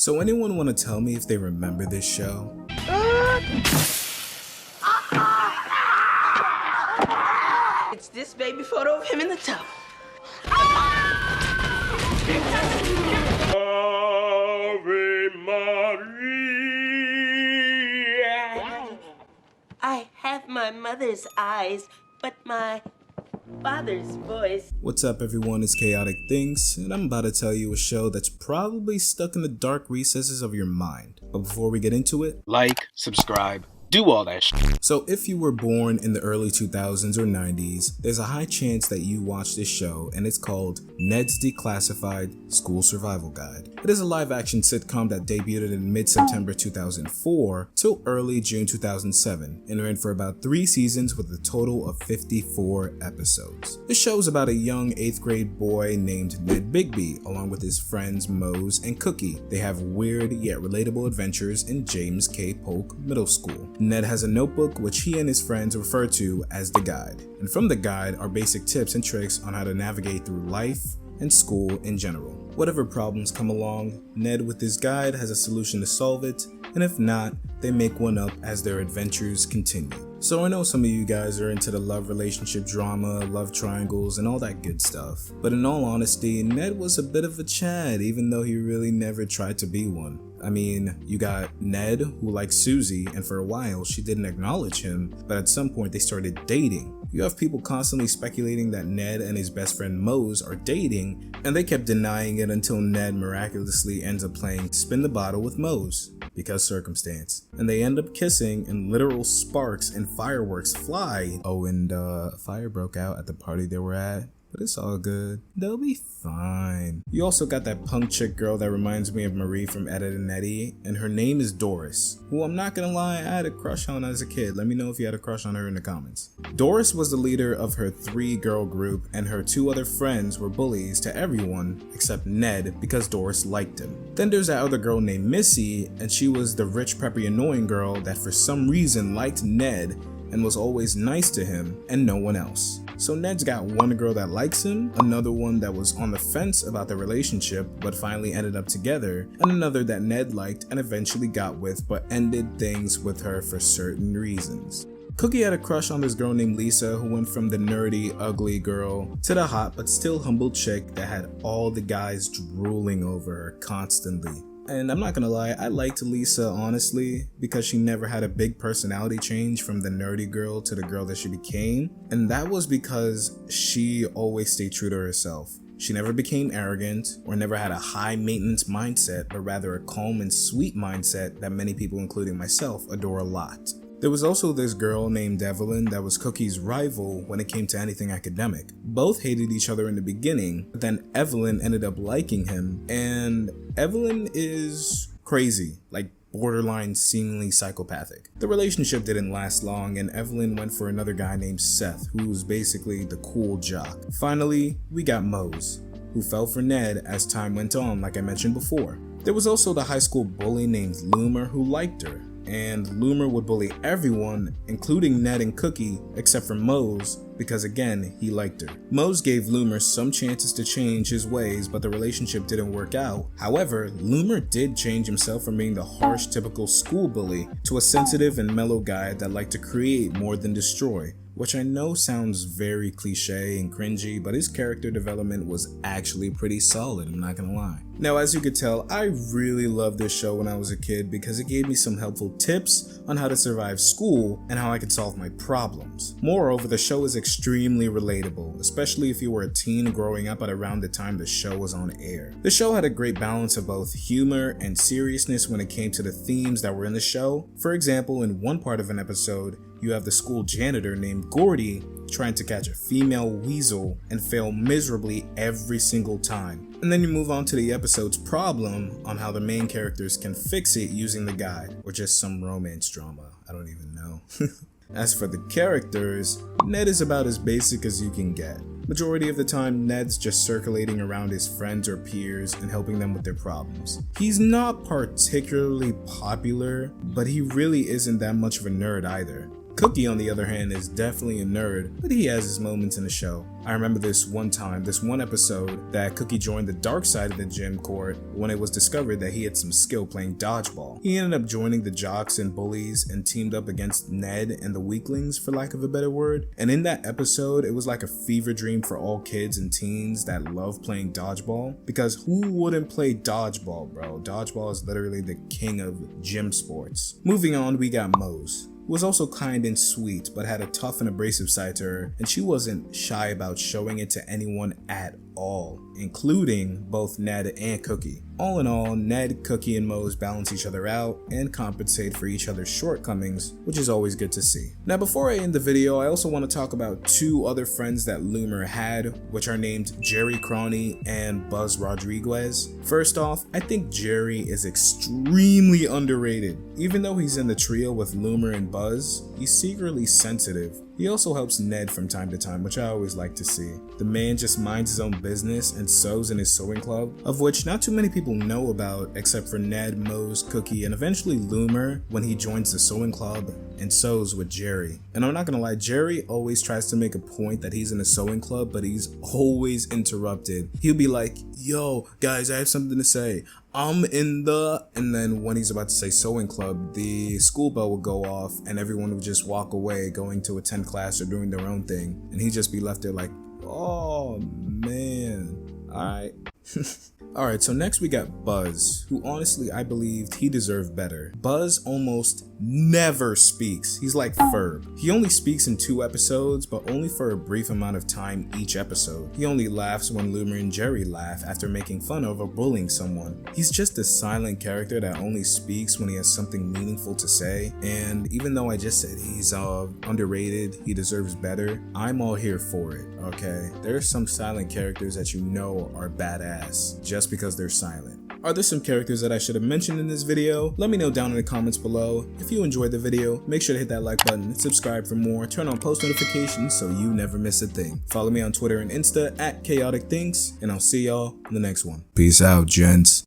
So anyone want to tell me if they remember this show? It's this baby photo of him in the tub. Ave Maria. I have my mother's eyes, but my father's voice. What's up everyone, it's Chaotic Things, and I'm about to tell you a show that's probably stuck in the dark recesses of your mind. But before we get into it, like, subscribe, do all that shit. So if you were born in the early 2000s or 90s, there's a high chance that you watched this show, and it's called Ned's Declassified School Survival Guide. It is a live-action sitcom that debuted in mid-September 2004 till early June 2007, and ran for about 3 seasons with a total of 54 episodes. The show is about a young 8th grade boy named Ned Bigby, along with his friends Mose and Cookie. They have weird yet relatable adventures in James K. Polk Middle School. Ned has a notebook which he and his friends refer to as the guide, and from the guide are basic tips and tricks on how to navigate through life and school in general. Whatever problems come along, Ned with his guide has a solution to solve it, and if not, they make one up as their adventures continue. So I know some of you guys are into the love relationship drama, love triangles, and all that good stuff. But in all honesty, Ned was a bit of a Chad, even though he really never tried to be one. I mean, you got Ned, who likes Susie, and for a while she didn't acknowledge him, but at some point they started dating. You have people constantly speculating that Ned and his best friend Mose are dating, and they kept denying it until Ned miraculously ends up playing Spin the Bottle with Mose, because circumstance. And they end up kissing and literal sparks and fireworks fly. Oh, and fire broke out at the party they were at. But it's all good. They'll be fine. You also got that punk chick girl that reminds me of Marie from Ed, Edd n Eddy, and her name is Doris, who I'm not gonna lie, I had a crush on as a kid. Let me know if you had a crush on her in the comments. Doris was the leader of her 3-girl group, and her 2 other friends were bullies to everyone except Ned because Doris liked him. Then there's that other girl named Missy, and she was the rich, preppy, annoying girl that for some reason liked Ned and was always nice to him and no one else. So Ned's got one girl that likes him, another one that was on the fence about the relationship but finally ended up together, and another that Ned liked and eventually got with but ended things with her for certain reasons. Cookie had a crush on this girl named Lisa, who went from the nerdy, ugly girl to the hot but still humble chick that had all the guys drooling over her constantly. And I'm not gonna lie, I liked Lisa honestly because she never had a big personality change from the nerdy girl to the girl that she became, and that was because she always stayed true to herself. She never became arrogant or never had a high maintenance mindset, but rather a calm and sweet mindset that many people, including myself, adore a lot. There was also this girl named Evelyn that was Cookie's rival when it came to anything academic. Both hated each other in the beginning, but then Evelyn ended up liking him, and Evelyn is crazy, like borderline seemingly psychopathic. The relationship didn't last long, and Evelyn went for another guy named Seth, who was basically the cool jock. Finally, we got Mose, who fell for Ned as time went on, like I mentioned before. There was also the high school bully named Loomer who liked her, and Loomer would bully everyone, including Ned and Cookie, except for Mose, because again, he liked her. Mose gave Loomer some chances to change his ways, but the relationship didn't work out. However, Loomer did change himself from being the harsh, typical school bully to a sensitive and mellow guy that liked to create more than destroy. Which I know sounds very cliche and cringy, but his character development was actually pretty solid, I'm not gonna lie. Now, as you could tell, I really loved this show when I was a kid because it gave me some helpful tips on how to survive school and how I could solve my problems. Moreover, the show is extremely relatable, especially if you were a teen growing up at around the time the show was on air. The show had a great balance of both humor and seriousness when it came to the themes that were in the show. For example, in one part of an episode, you have the school janitor named Gordy trying to catch a female weasel and fail miserably every single time. And then you move on to the episode's problem on how the main characters can fix it using the guide, or just some romance drama, I don't even know. As for the characters, Ned is about as basic as you can get. Majority of the time, Ned's just circulating around his friends or peers and helping them with their problems. He's not particularly popular, but he really isn't that much of a nerd either. Cookie, on the other hand, is definitely a nerd, but he has his moments in the show. I remember this one episode that Cookie joined the dark side of the gym court when it was discovered that he had some skill playing dodgeball. He ended up joining the jocks and bullies and teamed up against Ned and the weaklings, for lack of a better word. And in that episode, it was like a fever dream for all kids and teens that love playing dodgeball, because who wouldn't play dodgeball, bro? Dodgeball is literally the king of gym sports. Moving on, we got Mose, who was also kind and sweet, but had a tough and abrasive side to her, and she wasn't shy about showing it to anyone at all, including both Ned and Cookie. All in all, Ned, Cookie, and Mose balance each other out and compensate for each other's shortcomings, which is always good to see. Now, before I end the video, I also want to talk about two other friends that Loomer had, which are named Jerry Croney and Buzz Rodriguez. First off, I think Jerry is extremely underrated. Even though he's in the trio with Loomer and Buzz, he's secretly sensitive. He also helps Ned from time to time, which I always like to see. The man just minds his own business and sews in his sewing club, of which not too many people know about except for Ned, Mose, Cookie, and eventually Loomer when he joins the sewing club and sews with Jerry. And I'm not gonna lie, Jerry always tries to make a point that he's in a sewing club, but he's always interrupted. He'll be like, yo, guys, I have something to say. I'm in the... And then when he's about to say sewing club, the school bell would go off and everyone would just walk away going to attend class or doing their own thing. And he'd just be left there like, oh, man. Alright. Alright, so next we got Buzz, who honestly I believed he deserved better. Buzz almost never speaks. He's like Ferb. He only speaks in 2 episodes, but only for a brief amount of time each episode. He only laughs when Loomer and Jerry laugh after making fun of or bullying someone. He's just a silent character that only speaks when he has something meaningful to say, and even though I just said he's underrated, he deserves better, I'm all here for it, okay? There's some silent characters that you know are badass just because they're silent. Are there some characters that I should have mentioned in this video? Let me know down in the comments below. If you enjoyed the video, make sure to hit that like button and subscribe for more. Turn on post notifications so you never miss a thing. Follow me on Twitter and Insta @ChaoticThinks, and I'll see y'all in the next one. Peace out, gents.